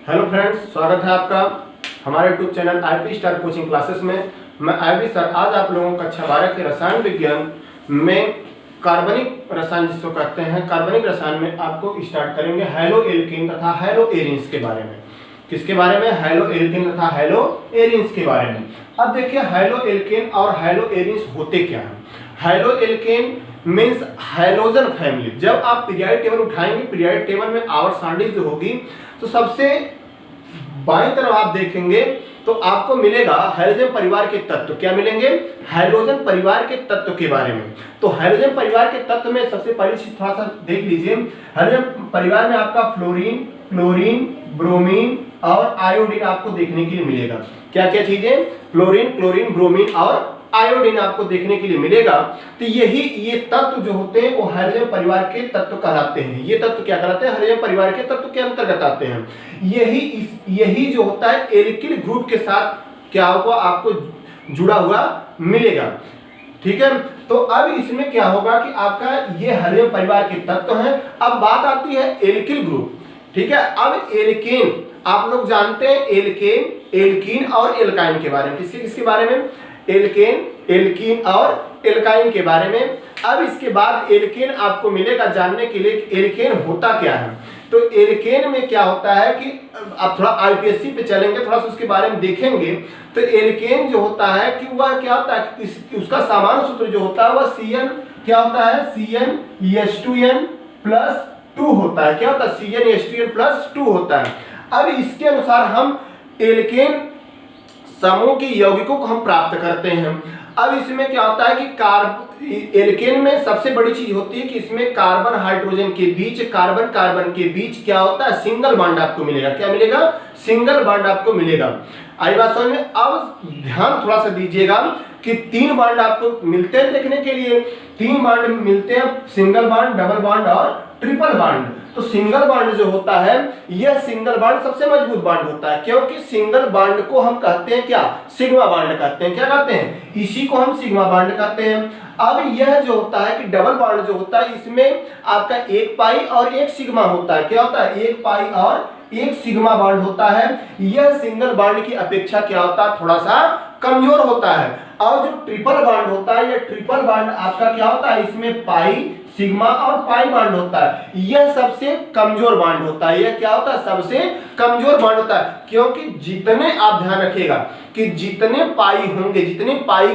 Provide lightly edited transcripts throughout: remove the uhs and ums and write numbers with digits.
Hello friends, स्वागत है आपका हमारे YouTube channel IP star coaching classes में। मैं आईपी सर आज आप लोगों को कक्षा 12 के रसायन विज्ञान में कार्बनिक रसायन जिसको कहते हैं, कार्बनिक रसायन में आपको स्टार्ट करेंगे हेलो एल्कीन तथा हेलो एरिन्स के बारे में। किसके बारे में? हेलो एल्कीन तथा हेलो एरिन्स के बारे में। अब देखिए हेलो एल्कीन और हेलो एरिन्स होते क्या हैं। Hello alkene means hydrogen family. जब आप पीरियोडिक टेबल उठाएंगे, पीरियोडिक टेबल में आवर सारणी जो होगी तो सबसे बाईं तरफ आप देखेंगे तो आपको मिलेगा हाइड्रोजन परिवार के तत्व। क्या मिलेंगे? हाइड्रोजन परिवार के तत्व के बारे में। तो हाइड्रोजन परिवार के तत्व में सबसे पहली चीज थोड़ा सा देख लीजिए। हाइड्रोजन परिवार में आपका फ्लोरीन, क्लोरीन, ब्रोमीन और आयोडीन आपको देखने के लिए मिलेगा। क्या क्या चीजें? फ्लोरीन, क्लोरीन, ब्रोमीन और आयोडीन आपको देखने के लिए मिलेगा। तो ये तत्व जो होते हैं वो हाइड्रोजन परिवार के तत्व कहलाते हैं। ये तत्व क्या कहलाते हैं? हाइड्रोजन परिवार के तत्व के अंतर्गत आते हैं। यही जो होता है एल्किल ग्रुप के साथ क्या होगा, आपको जुड़ा हुआ मिलेगा। ठीक है, तो अब इसमें क्या होगा कि आपका ये हाइड्रोजन परिवार के तत्व हैं। अब बात आती है एल्किल ग्रुप। ठीक है, अब एल्केन आप लोग जानते हैं, एल्कीन और एल्काइन के बारे में। किसके बारे में? एल्कीन और एल्काइन के बारे में। अब इसके बाद एल्केन आपको मिलेगा जानने के लिए कि एल्केन होता क्या है। तो एल्केन में क्या होता है कि आप थोड़ा आईपीएससी पे चलेंगे, थोड़ा सा उसके बारे में देखेंगे। तो एल्केन जो होता है कि वह क्या होता है, उसका सामान्य सूत्र जो होता है वह CN क्या होता है, CnH2n+2 होता है। क्या होता है? CnH2n+2 होता है। अब इसके अनुसार हम एल्केन समूह की यौगिकों को हम प्राप्त करते हैं। अब इसमें क्या होता है कि एल्केन में सबसे बड़ी चीज होती है कि इसमें कार्बन हाइड्रोजन के बीच, कार्बन के बीच क्या होता है, सिंगल बॉन्ड आपको मिलेगा। क्या मिलेगा? सिंगल बॉन्ड आपको मिलेगा। आई बात समझ में? अब ध्यान थोड़ा सा दीजिएगा कि 3 बॉन्ड आपको मिलते हैं देखने के लिए। 3 बॉन्ड मिलते हैं, सिंगल बॉन्ड, डबल बॉन्ड और ट्रिपल बॉन्ड। तो सिंगल बॉन्ड जो होता है, यह सिंगल बॉन्ड सबसे मजबूत बॉन्ड होता है, क्योंकि सिंगल बॉन्ड को हम कहते हैं क्या? सिग्मा बॉन्ड कहते हैं। क्या कहते हैं? इसी को हम सिग्मा बॉन्ड कहते हैं। अब यह जो होता है कि डबल बॉन्ड जो होता है, इसमें आपका 1 पाई और 1 सिग्मा होता है। क्या होता है? 1 पाई और 1 सिग्मा बॉन्ड होता है। यह सिंगल बॉन्ड की अपेक्षा क्या होता है, थोड़ा सा कमजोर होता है। और जो ट्रिपल बॉन्ड होता है, यह ट्रिपल बॉन्ड आपका क्या होता है, इसमें पाई, सिग्मा और पाई बॉन्ड होता है। यह सबसे कमजोर बॉन्ड होता है। यह क्या होता है? सबसे कमजोर बॉन्ड होता है, क्योंकि जितने आप ध्यान रखिएगा कि जितने पाई होंगे, जितने पाई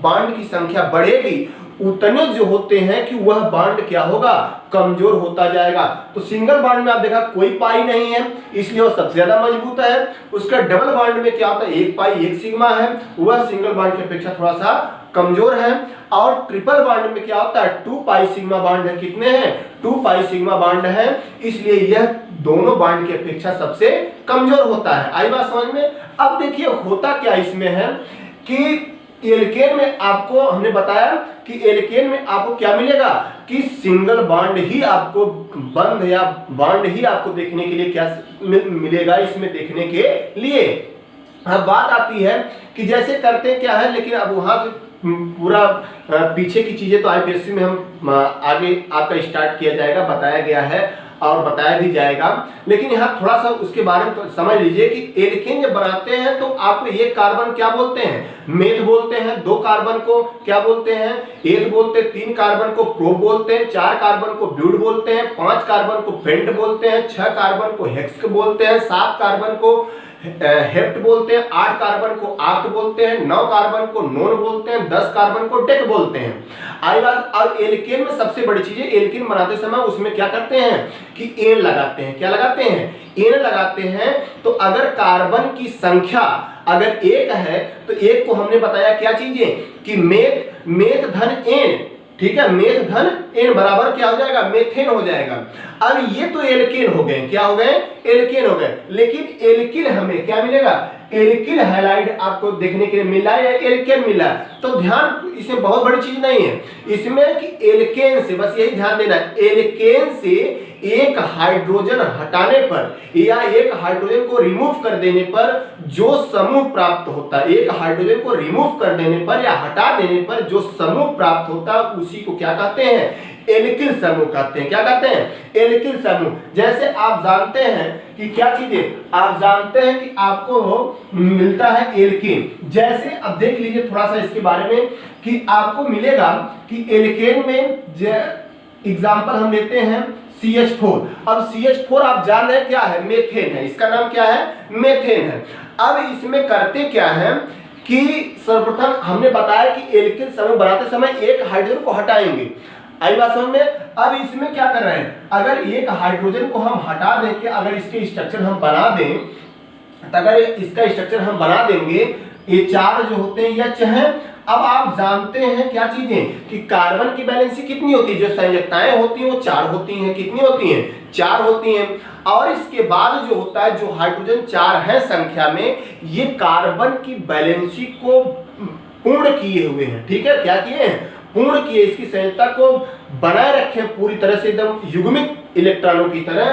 बॉन्ड की संख्या बढ़ेगी, उतने जो होते हैं कि वह बॉन्ड क्या होगा, कमजोर होता जाएगा। तो सिंगल बॉन्ड में आप देखा कोई पाई नहीं है, इसलिए वो सबसे ज्यादा मजबूत है। उसका डबल बॉन्ड में क्या होता है, 1 पाई 1 सिग्मा है, वह सिंगल बॉन्ड की अपेक्षा थोड़ा सा कमजोर है। और ट्रिपल बॉन्ड में क्या होता है, 2 पाई सिग्मा बॉन्ड है। कितने हैं? 2 पाई सिग्मा बॉन्ड है, इसलिए यह दोनों बॉन्ड की अपेक्षा सबसे कमजोर होता है। आई बात समझ में? अब देखिए होता क्या इसमें है कि एल्केन में आपको हमने बताया कि एल्केन में आपको क्या मिलेगा कि सिंगल बॉन्ड ही आपको, बंद या बॉन्ड ही आपको देखने के लिए क्या मिलेगा, इसमें देखने के लिए। अब बात आती है कि जैसे करते क्या है, लेकिन अब वहां पूरा पीछे की चीजें तो आईपीएससी में हम आगे आपका स्टार्ट किया जाएगा, बताया गया है और बताया भी जाएगा। लेकिन यहाँ थोड़ा सा उसके बारे में तो समझ लीजिए कि एल्केन जब बनाते हैं तो आप ये कार्बन क्या बोलते हैं, मेथ बोलते हैं। 2 कार्बन को क्या बोलते हैं, एथ बोलते हैं। 3 कार्बन को प्रो बोलते हैं। 4 कार्बन को ब्यूड बोलते हैं। 5 कार्बन को पेंट बोलते हैं। 6 कार्बन को हेक्स बोलते हैं। 7 कार्बन को हेप्ट बोलते हैं। 8 कार्बन को आक्ट बोलते हैं। 9 कार्बन को नोन बोलते हैं। 10 कार्बन को डेक बोलते हैं। आई बात। अब एल्केन में सबसे बड़ी चीज है, एल्केन बनाते समय उसमें क्या करते हैं कि एन लगाते हैं। क्या लगाते हैं? एन लगाते हैं। तो अगर कार्बन की संख्या अगर 1 है तो 1 को हमने बताया क्या चीजें कि मेथ धन एन। ठीक है, मेथ धन एन बराबर क्या हो जाएगा, मेथेन हो जाएगा। अब ये तो एल्केन हो गए। क्या हो गए? एल्केन हो गए। लेकिन एल्किल हमें क्या मिलेगा, एल्किल हैलाइड आपको देखने के लिए मिला है या एल्केन मिला है। तो ध्यान, इसमें बहुत बड़ी चीज नहीं है इसमें कि एल्केन से, बस यही ध्यान देना है, एल्केन से एक हाइड्रोजन हटाने पर या एक हाइड्रोजन को रिमूव कर देने पर जो समूह प्राप्त होता है, एक हाइड्रोजन को रिमूव कर देने पर या हटा देने पर जो समूह प्राप्त होता है उसी को क्या कहते हैं, एल्किल समूह कहते हैं। क्या कहते हैं? एल्किल समूह। जैसे आप जानते हैं कि क्या चीजें, आप जानते हैं कि आपको मिलता है एल्केन। जैसे अब देख लीजिए थोड़ा सा इसके बारे में कि आपको मिलेगा कि एल्केन में एग्जाम्पल हम लेते हैं CH4। अब CH4 आप जान रहे हैं क्या है? मेथेन है। इसका नाम क्या है? मेथेन है। अब इसमें करते क्या है कि सर्वप्रथम हमने बताया कि एल्किल समूह बनाते समय एक हाइड्रोजन को हटाएंगे। आई बात समझ में? अब इसमें क्या कर रहे हैं, अगर एक हाइड्रोजन को हम हटा दें के अगर इसके स्ट्रक्चर हम बना दें, तो अगर इसका स्ट्रक्चर हम बना देंगे, ये चार जो होते हैं एच हैं। अब आप जानते हैं क्या चीजें कि कार्बन की वैलेंसी कितनी होती है, जो संयुक्ताएं होती हैं वो 4 होती हैं। कितनी होती हैं? 4 होती हैं। और इसके बाद जो होता है, जो हाइड्रोजन 4 है संख्या में, ये कार्बन की वैलेंसी को पूर्ण किए हुए हैं। ठीक है, क्या किए हैं? पूर्ण किए, इसकी संयोजकता को बनाए रखे पूरी तरह से एकदम युग्मित इलेक्ट्रॉनों की तरह।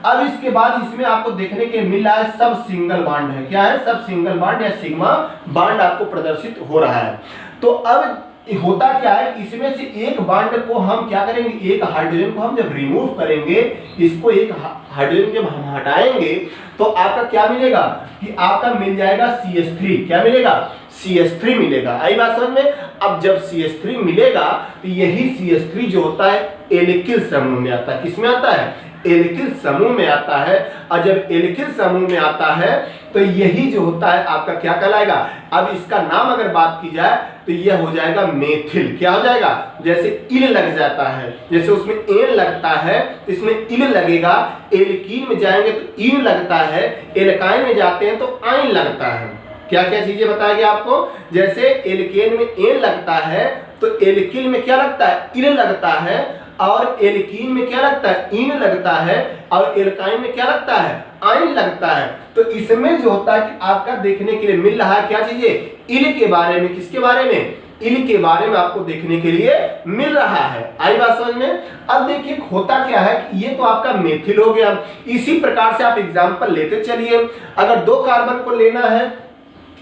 अब इसके बाद इसमें आपको देखने के मिल रहा है सब सिंगल बॉन्ड है। क्या है? सब सिंगल बॉन्ड या सिग्मा बॉन्ड आपको प्रदर्शित हो रहा है। तो अब होता क्या है, इसमें से एक बॉन्ड को हम क्या करेंगे, एक हाइड्रोजन को हम जब रिमूव करेंगे, इसको एक हाइड्रोजन जब हम हटाएंगे, तो आपका क्या मिलेगा कि आपका मिल जाएगा CH3। क्या मिलेगा? CH3 मिलेगा। आई बात समझ में? अब जब CH3 मिलेगा तो यही CH3 जो होता है एल्किल समूह में आता है। किसमें आता है? एल्किल समूह में आता है। और जब एल्किल समूह में आता है तो यही जो होता है आपका क्या कहलाएगा? अब इसका नाम अगर बात की जाए तो यह हो जाएगा मेथिल। क्या हो जाएगा? जैसे इल लग जाता है, जैसे उसमें एन लगता है तो इसमें इल लगेगा। एल्कीन में जाएंगे तो इन लगता है, एल्काइन में जाते हैं तो आइन लगता है। क्या क्या चीजें बताएंगे आपको? जैसे एल्केन में एन लगता है तो एल्किल में क्या लगता है? इल लगता है। और एल्कीन में क्या लगता है? इन लगता है। और एल्काइन में क्या लगता है? आइन लगता है। तो इसमें जो होता है कि आपका देखने के लिए मिल रहा है क्या चीजें? इल के बारे में। किसके बारे में? इल के बारे में आपको देखने के लिए मिल रहा है। आई बात समझ में? अब देखिए होता क्या है कि ये तो आपका मेथिल हो गया। इसी प्रकार से आप एग्जाम्पल लेते चलिए। अगर 2 कार्बन को लेना है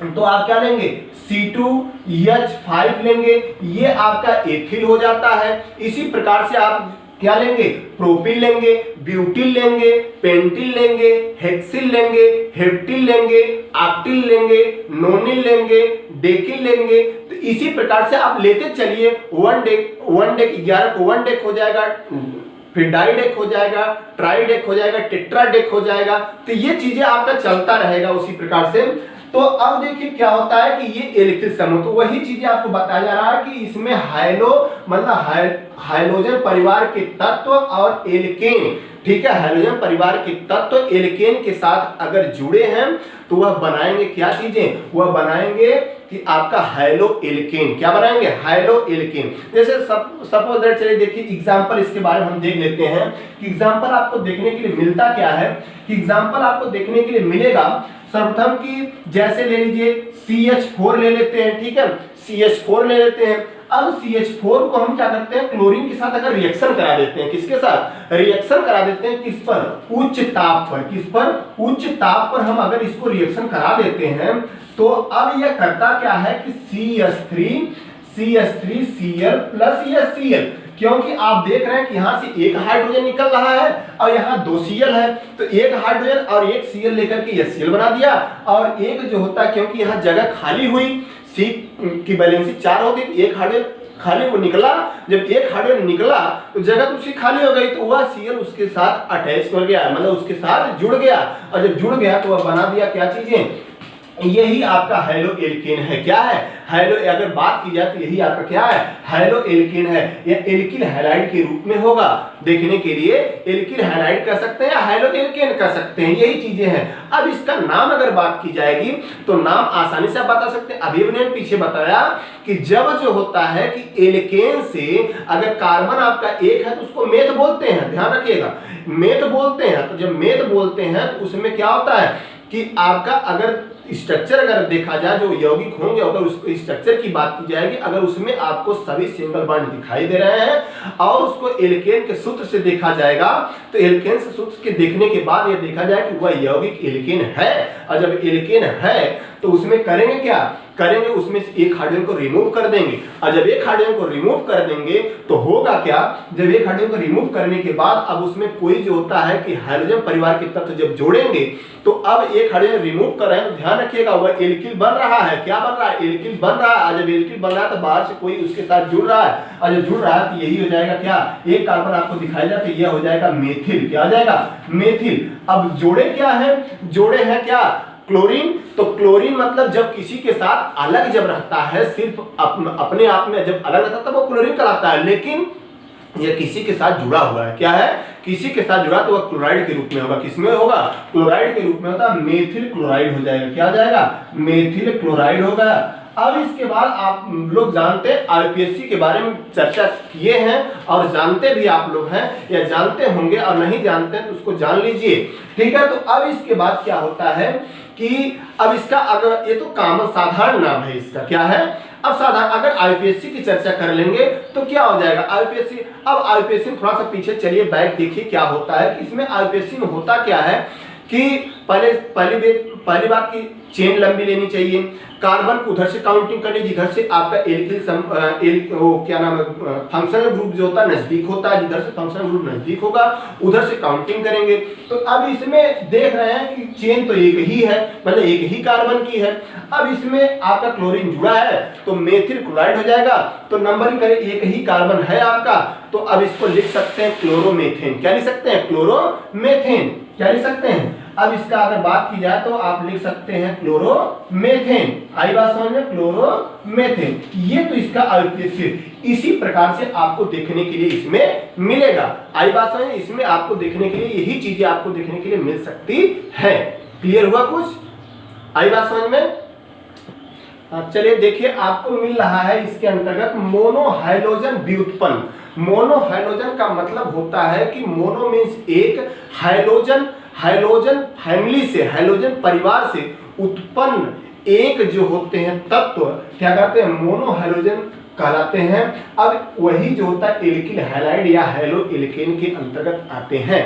तो आप क्या लेंगे? C2H5 लेंगे, ये आपका एथिल हो जाता है। इसी प्रकार से आप क्या लेंगे? प्रोपिल लेंगे, ब्यूटिल लेंगे, पेंटिल लेंगे, हेक्सिल लेंगे, हेप्टिल लेंगे, ऑक्टिल लेंगे, नोनिल लेंगे, डेकिल लेंगे। तो इसी प्रकार से आप लेते चलिए। 1 डेक 11 को 1 डेक हो जाएगा, फिर डाइडेक हो जाएगा, ट्राइडेक हो जाएगा, टेट्राडेक हो जाएगा। तो ये चीजें आपका चलता रहेगा उसी प्रकार से। तो अब देखिए क्या होता है कि ये एल्किल समूह, तो वही चीजें आपको बताया जा रहा है कि इसमें हाइलोजन परिवार के तत्व और एल्केन, ठीक है, हाइलोजन परिवार के तत्व एल्केन के साथ अगर जुड़े हैं तो वह बनाएंगे क्या चीजें? वह बनाएंगे कि आपका हाइलो एल्केन। क्या बनाएंगे? Haloalkane. जैसे सपोज दैट, चलिए देखिए एग्जांपल इसके बारे में हम देख लेते हैं कि एग्जांपल आपको देखने के लिए मिलता क्या है कि एग्जांपल आपको देखने के लिए मिलेगा सर्वप्रथम की, जैसे ले लीजिए CH4 ले लेते हैं। ठीक है, CH4 ले लेते हैं। अब CH4 को हम क्या करते हैं? क्लोरीन के साथ अगर रिएक्शन करा देते हैं, किसके साथ रिएक्शन करा देते हैं? किस पर? उच्च ताप पर। किस पर? उच्च ताप पर हम अगर इसको रिएक्शन करा देते हैं तो अब यह करता क्या है कि CH3Cl प्लस यह Cl, क्योंकि आप देख रहे हैं कि यहाँ से एक हाइड्रोजन निकल रहा है और यहाँ 2 Cl है, तो एक हाइड्रोजन और एक Cl लेकर के यह Cl बना दिया। और एक जो होता है, क्योंकि यहाँ जगह खाली हुई, C की वैलेंसी 4 होती, तो एक हाइड्रोजन खाली वो निकला। जब एक हाइड्रोजन निकला तो जगह तो उसकी खाली हो गई, तो वह Cl उसके साथ अटैच कर गया, मतलब उसके साथ जुड़ गया। और जब जुड़ गया तो वह बना दिया क्या चीजें? यही आपका हाइलो एल्केन है। क्या है? हाइलो, अगर बात की जाए तो यही आपका क्या है? हाइलो एल्केन है। यह एल्किल हैलाइड के रूप में होगा। देखने के लिए एल्किल हैलाइड कर सकते हैं या हाइलो एल्केन कर सकते हैं, यही चीजें हैं। अब इसका नाम अगर बात की जाएगी तो नाम आसानी से आप बता सकते हैं। अभी मैंने पीछे बताया कि जब जो होता है कि एल्केन से अगर कार्बन आपका एक है तो उसको मेथ बोलते हैं, ध्यान रखिएगा, मेथ बोलते हैं। तो जब मेथ बोलते हैं तो उसमें क्या होता है कि आपका अगर स्ट्रक्चर अगर देखा जाए, जो यौगिक होंगे, अगर उस स्ट्रक्चर की बात की जाएगी, अगर उसमें आपको सभी सिंगल बॉन्ड दिखाई दे रहे हैं और उसको एल्केन के सूत्र से देखा जाएगा, तो एल्केन से सूत्र के देखने के बाद यह देखा जाए कि वह यौगिक एल्केन है। और जब एल्केन है तो उसमें करेंगे क्या, करेंगे उसमें से एक हाइड्रोजन को रिमूव कर देंगे। और जब एक हाइड्रोजन को रिमूव कर देंगे तो होगा क्या, जब एक हाइड्रोजन को रिमूव करने के बाद अब उसमें कोई जो होता है कि हाइड्रोजन परिवार के तत्व जब जोड़ेंगे तो अब एक हाइड्रोजन रिमूव कर रहे हैं तो ध्यान रखिएगा वह एल्किल बन रहा है। क्या बन रहा है, एल्किल बन रहा है। जब एल्किल बन रहा है तो बाहर से कोई उसके साथ जुड़ रहा है, और जब जुड़ रहा है तो यही हो जाएगा क्या, एक कार्बन आपको दिखाई जाए तो यह हो जाएगा मेथिल। क्या हो जाएगा, मेथिल। अब जोड़े क्या है, जोड़े हैं क्या, क्लोरीन। तो क्लोरीन मतलब जब किसी के साथ अलग जब रहता है, सिर्फ अपने आप में जब अलग रहता है तब वो क्लोरीन कहलाता है, लेकिन ये किसी के साथ जुड़ा हुआ है। क्या है, किसी के साथ जुड़ा तो वह क्लोराइड के रूप में होगा। किसमें होगा, क्लोराइड के रूप में होता है, मेथिल क्लोराइड हो जाएगा। क्या हो जाएगा, मेथिल क्लोराइड होगा। अब इसके बाद आप लोग जानते हैं आईपीएससी के बारे में चर्चा किए हैं और जानते भी आप लोग हैं या जानते होंगे, और नहीं जानते हैं तो उसको जान लीजिए। ठीक है, तो अब इसके बाद क्या होता है कि अब इसका अगर ये तो कॉमन साधारण नाम है इसका, क्या है, अब साधारण अगर आईपीएससी की चर्चा कर लेंगे तो क्या हो जाएगा आईपीएससी। अब आईपीएससी में थोड़ा सा पीछे चलिए बैक, देखिए क्या होता है कि इसमें आईपीएससी में होता क्या है कि पहली बात की चेन लंबी लेनी चाहिए, कार्बन को उधर से काउंटिंग करनी, जिधर से आपका एल्किल वो क्या नाम है फंक्शनल ग्रुप जो होता है नजदीक होता है, जिधर से फंक्शनल ग्रुप नजदीक होगा उधर से काउंटिंग करेंगे। तो अब इसमें देख रहे हैं कि चेन तो एक ही है, मतलब एक ही कार्बन की है। अब इसमें आपका क्लोरीन जुड़ा है तो मेथिल क्लोराइड हो जाएगा। तो नंबरिंग करें, एक ही कार्बन है आपका, तो अब इसको लिख सकते हैं क्लोरोमेथेन। क्या लिख सकते हैं, क्लोरोमेथेन। क्या लिख सकते हैं, अब इसका अगर बात की जाए तो आप लिख सकते हैं क्लोरोमेथेन। आई बात समझ में, क्लोरोमेथेन। ये तो इसका आईपीएससी इसी प्रकार से आपको देखने के लिए इसमें मिलेगा। आई बात समझ, इसमें आपको देखने के लिए यही चीजें आपको देखने के लिए मिल सकती है। क्लियर हुआ कुछ, आई बात समझ में। चलिए देखिए, आपको मिल रहा है इसके अंतर्गत मोनोहाइड्रोजन व्युत्पन्न। मोनोहाइड्रोजन का मतलब होता है कि मोनो मीन्स एक, हाइड्रोजन फैमिली से, हाइड्रोजन परिवार से उत्पन्न एक जो होते हैं तत्व क्या कहते हैं, मोनोहाइड्रोजन कहलाते हैं। अब वही जो होता है एल्किल हैलाइड या हैलो एल्केन के अंतर्गत आते हैं।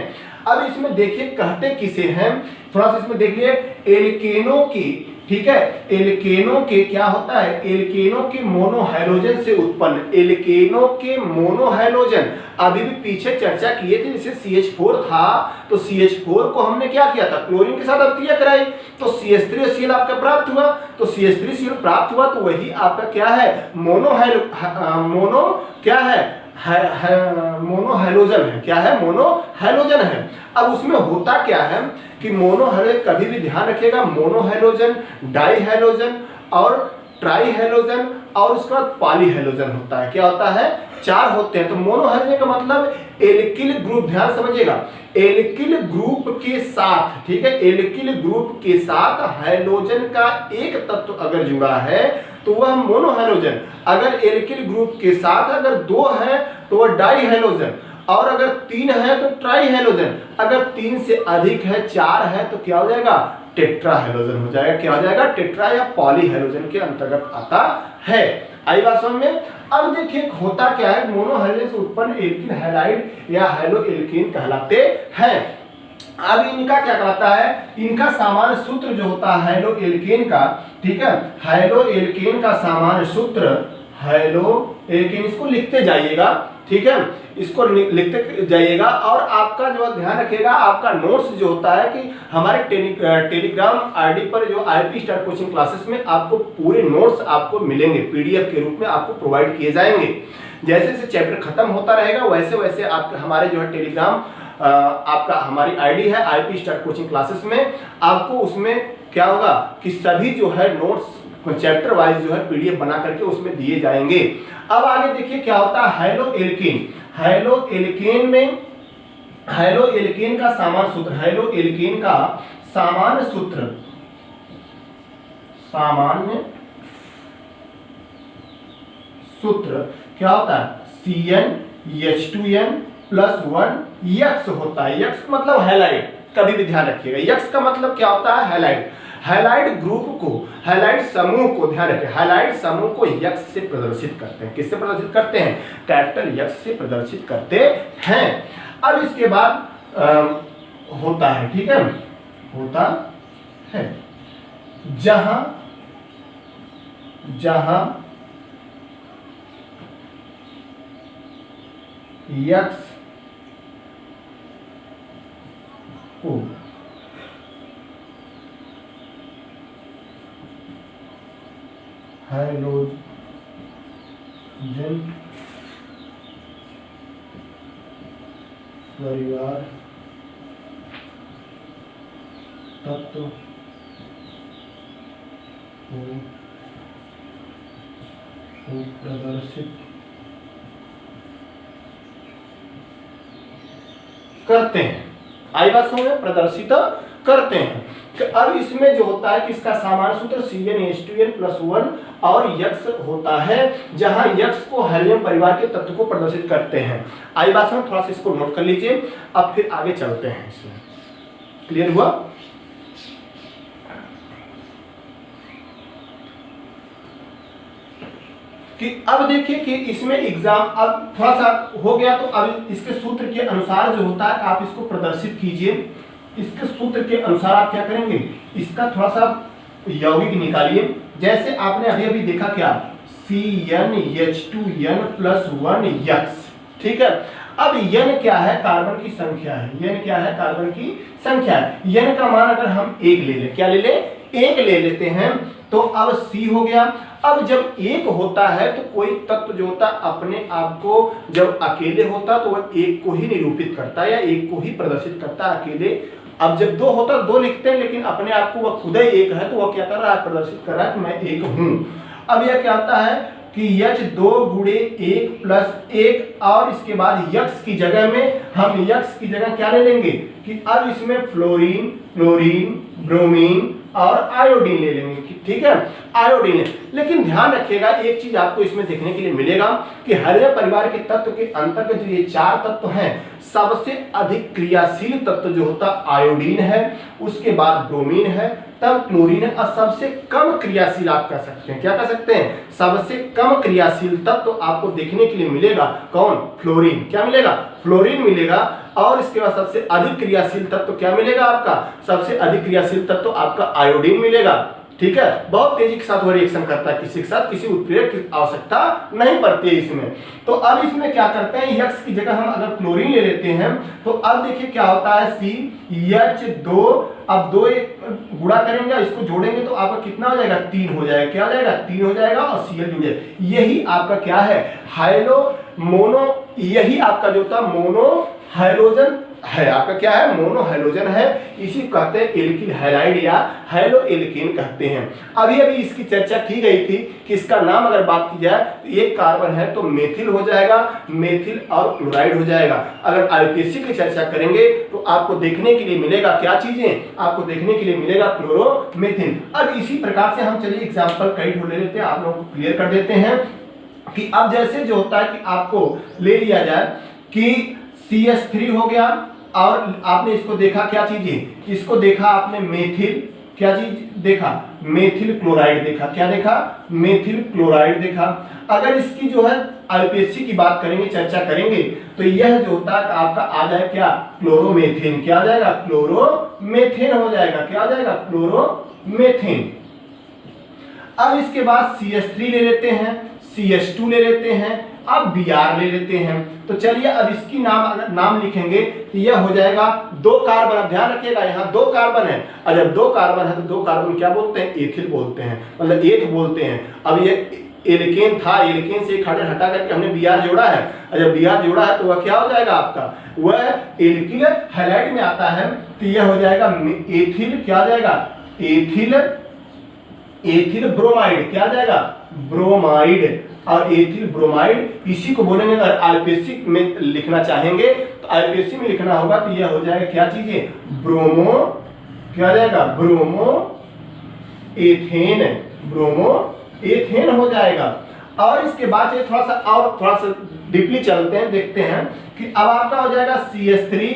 अब इसमें देखिए कहते किसे हैं, थोड़ा सा इसमें देखिए एल्केनों की, ठीक है, एल्केनों के क्या होता है, एल्केनों के मोनोहाइड्रोजन से उत्पन्न, एल्केनों के मोनोहाइड्रोजन। अभी भी पीछे चर्चा किए थे, जैसे CH4 था तो CH4 को हमने क्या किया था, क्लोरीन के साथ अभिक्रिया कराई तो CH3Cl आपका प्राप्त हुआ। तो CH3Cl प्राप्त हुआ तो वही आपका क्या है, मोनो क्या है, मोनोहाइड्रोजन है। क्या है, मोनोहाइड्रोजन है। अब उसमें होता क्या है कि मोनोहाइड्रोजन, कभी भी ध्यान रखिएगा, मोनोहाइड्रोजन, डाइहाइड्रोजन और ट्राइहाइड्रोजन और उसके बाद पॉलीहाइड्रोजन होता है। क्या होता है, 4 होते हैं। तो मोनोहाइड्रोजन का मतलब एल्किल ग्रुप, ध्यान समझिएगा, एल्किल ग्रुप के साथ, ठीक है, एल्किल ग्रुप के साथ हाइड्रोजन का एक तत्व अगर जुड़ा है तो वह मोनोहाइड्रोजन। अगर एल्किल ग्रुप के साथ अगर 2 है तो वह डाइहाइड्रोजन, और अगर 3 है तो ट्राइहाइड्रोजन, अगर 3 से अधिक है, 4 है तो क्या हो जाएगा, टेट्राहाइड्रोजन हो जाएगा। क्या हो जाएगा, टेट्रा या पॉलीहाइड्रोजन के अंतर्गत आता है। आई बात समझ में। अब देखिए होता क्या है, मोनोहाइड्रोजन से उत्पन्न एल्किल हैलाइड या हैलो एल्केन कहलाते हैं। अब इनका क्या कहता है, इनका सामान्य सूत्र जो होता है हैलो एल्केन का, ठीक है, हैलो एल्केन का सामान्य सूत्र, हैलो एल्केन, इसको लिखते जाइएगा, ठीक है, इसको लिखते जाइएगा। और आपका जो ध्यान रखिएगा, आपका नोट्स जो होता है कि हमारे टेलीग्राम आईडी पर जो आईपी स्टार कोचिंग क्लासेस में आपको पूरे नोट्स आपको मिलेंगे, पीडीएफ के रूप में आपको प्रोवाइड किए जाएंगे। जैसे जैसे चैप्टर खत्म होता रहेगा वैसे वैसे आपके हमारे जो है टेलीग्राम आपका हमारी आईडी है आईपी स्टार कोचिंग क्लासेस में, आपको उसमें क्या होगा कि सभी जो है नोट्स चैप्टर वाइज जो है पीडीएफ बना करके उसमें दिए जाएंगे। अब आगे देखिए क्या होता है हैलो एल्केन। हैलो एल्केन में, हैलो एल्केन का सामान्य सूत्र, हैलो एल्केन का सामान्य सूत्र, सामान्य सूत्र क्या होता है, CnH2n + 1 यक्स होता है। यक्स मतलब हैलाइड, कभी भी ध्यान रखिएगा, यक्स का मतलब क्या होता है, हैलाइड। हैलाइड ग्रुप को, हैलाइड समूह को, ध्यान रखें, हैलाइड समूह को यक्स से प्रदर्शित करते हैं। किससे प्रदर्शित करते हैं, कैपिटल यक्स से प्रदर्शित करते हैं। अब इसके बाद होता है, ठीक है, होता है जहां जहां यक्स को हाइड्रोजन परिवार तत्व को प्रदर्शित करते हैं। आई बात समझ में? प्रदर्शित करते हैं। कि अब इसमें जो होता है कि इसका सामान्य सूत्र CnH2n+1 और यक्स होता है, जहां यक्स को हेलियम परिवार के तत्व को प्रदर्शित करते हैं। आई बात समझ? थोड़ा सा इसको नोट कर लीजिए, अब फिर आगे चलते हैं। इसमें क्लियर हुआ? कि अब देखिए कि इसमें एग्जाम अब थोड़ा सा हो गया, तो अब इसके सूत्र के अनुसार जो होता है आप इसको प्रदर्शित कीजिए। इसके सूत्र के अनुसार आप क्या करेंगे, इसका थोड़ा सा यौगिक निकालिए। जैसे आपने अभी अभी देखा क्या, CnH2n+1 यक्स, ठीक है। अब n क्या है, कार्बन की संख्या है। n क्या है, कार्बन की संख्या है। n का मान अगर हम 1 ले लें, क्या ले लें, 1 ले लेते हैं, तो अब C हो गया। अब जब 1 होता है तो कोई तत्व जो होता है अपने आप को जब अकेले होता तो वह 1 को ही निरूपित करता है या 1 को ही प्रदर्शित करता है अकेले। अब जब 2 होता है 2 लिखते हैं, लेकिन अपने आप को वह खुद ही 1 है, तो वह क्या कर रहा है, प्रदर्शित कर रहा है कि मैं 1 हूं। अब यह क्या होता है कि H2 गुणे 1 + 1, और इसके बाद यक्स की जगह में हम यक्स की जगह क्या ले लेंगे कि अब इसमें फ्लोरीन, क्लोरीन, ब्रोमीन और आयोडीन ले लेंगे, ठीक है, आयोडीन। लेकिन ध्यान रखिएगा, एक चीज आपको इसमें देखने के लिए मिलेगा कि हेलियम परिवार के तत्व के अंतर्गत जो ये 4 तत्व हैं, सबसे अधिक क्रियाशील तत्व जो होता आयोडीन है, उसके बाद ब्रोमीन है, तब क्लोरीन है, और सबसे कम क्रियाशील आप कह सकते हैं, क्या कह सकते हैं, सबसे कम क्रियाशील तत्व आपको देखने के लिए मिलेगा कौन, फ्लोरीन। क्या मिलेगा, फ्लोरीन मिलेगा। और इसके बाद सबसे अधिक क्रियाशील तत्व क्या मिलेगा आपका, सबसे अधिक क्रियाशील तत्व आपका आयोडीन मिलेगा, ठीक है। बहुत तेजी के साथ वो रिएक्शन करता है, किसी के साथ किसी उत्प्रेरक की आवश्यकता नहीं पड़ती है इसमें। तो अब इसमें क्या करते हैं, यक्स की जगह हम अगर क्लोरीन ले लेते हैं, तो अब देखिए क्या होता है, CH2, अब 2 गुणा करेंगे, इसको जोड़ेंगे तो आपका कितना हो जाएगा, 3 हो जाएगा। क्या हो जाएगा, 3 हो जाएगा, और Cl जुड़ जाएगा। यही आपका क्या है, हाइलो मोनो, यही आपका जो होता मोनो हाइड्रोजन है, आपका क्या है, मोनो हाइड्रोजन है। इसी को कहते हैं एल्किल हैलाइड या हैलो एल्केन कहते हैं। अभी अभी इसकी चर्चा की गई थी कि इसका नाम अगर बात की जाए तो एक कार्बन है तो मेथिल हो जाएगा, मेथिल और क्लोराइड हो जाएगा। अगर आईपीएससी की चर्चा करेंगे तो आपको देखने के लिए मिलेगा क्या चीजें, आपको देखने के लिए मिलेगा क्लोरोमेथिन। अब इसी प्रकार से हम चलिए एग्जाम्पल कई ढूंढ लेते हैं, आप लोगों को क्लियर कर देते हैं कि अब जैसे जो होता है कि आपको ले लिया जाए कि CH3 हो गया, और आपने इसको देखा क्या चीजें, इसको देखा आपने मेथिल, क्या चीज देखा, मेथिल क्लोराइड देखा। क्या देखा, मेथिल क्लोराइड देखा। अगर इसकी जो है आईपीएससी की बात करेंगे, चर्चा करेंगे, तो यह जो होता है आपका आ जाए क्या, क्लोरोमेथेन। क्या आ जाएगा, क्लोरोमेथेन हो जाएगा। क्या आ जाएगा, क्लोरोमेथेन। अब इसके बाद CH3 ले लेते हैं, CH2 ले लेते हैं, अब Br ले लेते हैं। तो चलिए अब इसकी नाम लिखेंगे तो यह हो जाएगा 2 कार्बन। अब ध्यान रखिएगा यहाँ 2 कार्बन है, और जब 2 कार्बन है तो 2 कार्बन क्या बोलते हैं, एथिल बोलते हैं, मतलब एक बोलते हैं। अब ये एल्केन था, एल्केन से एक हाइड्रोजन हटा करके हमने Br जोड़ा है, और जब Br जोड़ा है तो वह क्या हो जाएगा आपका, वह एल्किल हैलाइड में आता है। तो यह हो जाएगा एथिल, क्या हो जाएगा, एथिल ब्रोमाइड। क्या आ जाएगा, ब्रोमाइड। और एथिल ब्रोमाइड इसी को बोलेंगे। अगर आईपीएससी में लिखना चाहेंगे तो आईपीएससी में लिखना होगा तो यह हो जाएगा क्या चीजें, ब्रोमो, क्या आ जाएगा, ब्रोमो एथेन, ब्रोमो एथेन हो जाएगा। और इसके बाद ये थोड़ा सा डीपली चलते हैं, देखते हैं कि अब आपका हो जाएगा CH3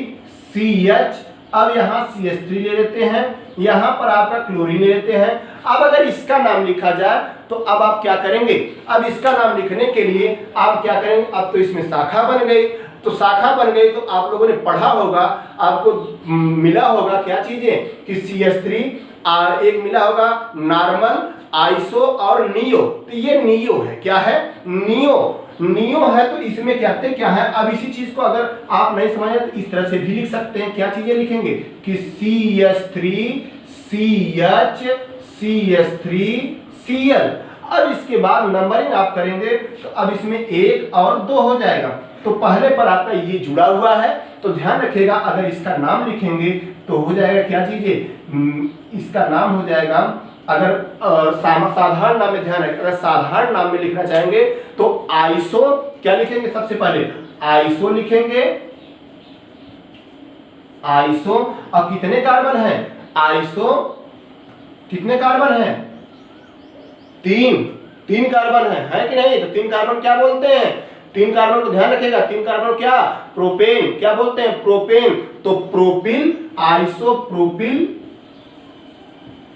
CH। अब यहाँ CH3 ले लेते हैं, यहाँ पर आपका क्लोरीन ले लेते हैं। अब अगर इसका नाम लिखा जाए तो अब आप क्या करेंगे, अब इसका नाम लिखने के लिए आप क्या करेंगे, अब तो इसमें शाखा बन गई। तो शाखा बन गई तो आप लोगों ने पढ़ा होगा, आपको मिला होगा क्या चीजें कि CH3 एक मिला होगा नॉर्मल आइसो और नियो, तो ये नियो है, क्या है, नियो है। तो इसमें कहते हैं क्या है, अब इसी चीज को अगर आप नहीं समझे तो इस तरह से भी लिख सकते हैं। क्या चीजें लिखेंगे कि CH3CL। अब इसके बाद नंबरिंग आप करेंगे तो अब इसमें 1 और 2 हो जाएगा। तो पहले पर आपका ये जुड़ा हुआ है, तो ध्यान रखिएगा अगर इसका नाम लिखेंगे तो हो जाएगा क्या चीजें, इसका नाम हो जाएगा, अगर साधारण नाम में ध्यान रखें, अगर साधारण नाम में लिखना चाहेंगे तो आइसो क्या लिखेंगे, सबसे पहले आइसो लिखेंगे, आइसो। अब कितने कार्बन है, आइसो कितने कार्बन है, 3 कार्बन है कि नहीं। तो 3 कार्बन क्या बोलते हैं, 3 कार्बन को ध्यान रखिएगा, 3 कार्बन क्या, प्रोपेन, क्या बोलते हैं, प्रोपेन। तो प्रोपिल,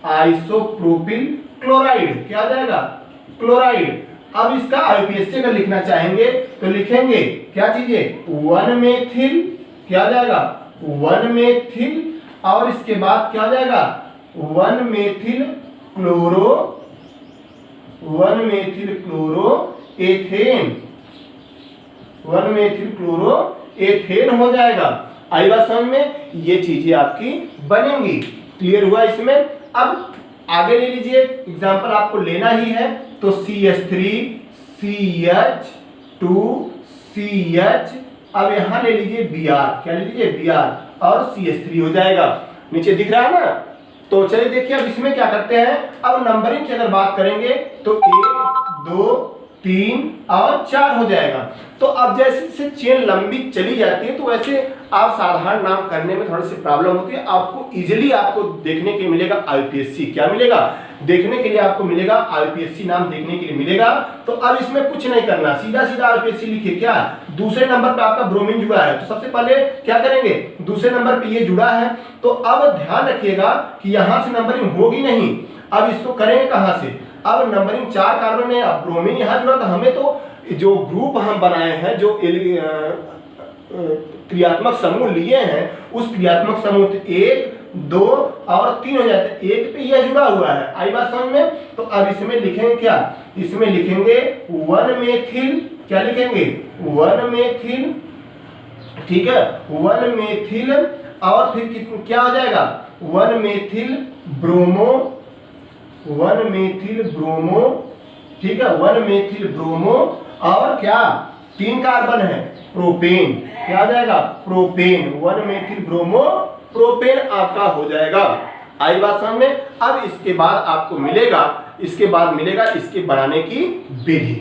आइसोप्रोपिल क्लोराइड, क्या आ जाएगा, क्लोराइड। अब इसका आईपीएससी अगर लिखना चाहेंगे तो लिखेंगे क्या चीजें, 1 मेथिल, क्या आ जाएगा, 1 मेथिल, और इसके बाद क्या आ जाएगा, 1 methyl chloro ethane, 1 methyl chloro ethane हो जाएगा। आई बात समझ में, ये चीजें आपकी बनेंगी। क्लियर हुआ इसमें। अब आगे ले लीजिए, एग्जांपल आपको लेना ही है, तो CH3CH2CH, अब यहां ले लीजिए Br, क्या ले लीजिए, Br, और CH3 हो जाएगा। नीचे दिख रहा है ना। तो चलिए देखिए अब इसमें क्या करते हैं। अब नंबरिंग की अगर बात करेंगे तो 1 2 3 और 4 हो जाएगा। तो अब जैसे चेन लंबी चली जाती है तो वैसे आप साधारण नाम करने में थोड़ी सी प्रॉब्लम होती है। आपको इजीली आपको देखने के लिए मिलेगा आईपीएससी, क्या मिलेगा, देखने के लिए आपको मिलेगा आईपीएससी, नाम देखने के लिए मिलेगा। तो अब इसमें कुछ नहीं करना, सीधा सीधा आईपीएससी लिखिए। क्या दूसरे नंबर पे आपका ब्रोमीन जुड़ा है, तो सबसे पहले क्या करेंगे, दूसरे नंबर पे ये जुड़ा है, तो अब ध्यान रखिएगा कि यहां से नंबरिंग होगी नहीं। अब इसको करेंगे कहां से, अब नंबरिंग 4 कार्बन है, अब ब्रोमीन यहां जुड़ा, तो हमें तो जो ग्रुप हम बनाए हैं, जो क्रियात्मक समूह लिए हैं, उस क्रियात्मक समूह 1 2 और 3 हो जाते हैं, 1 पे यह जुड़ा हुआ है। आई बात समझ में। तो अब इसमें लिखेंगे क्या, इसमें लिखेंगे 1 मेथिल, क्या लिखेंगे, 1 मेथिल, ठीक है, 1 मेथिल, और फिर क्या हो जाएगा, 1 मेथिल ब्रोमो, 1 मेथिल ब्रोमो, ठीक है, 1 मेथिल ब्रोमो, और क्या 3 कार्बन है, प्रोपेन, क्या आ जाएगा, प्रोपेन, 1 मेथिल ब्रोमो प्रोपेन आपका हो जाएगा। आई बात समझ में। अब इसके बाद आपको मिलेगा, इसके बाद मिलेगा इसके बनाने की विधि।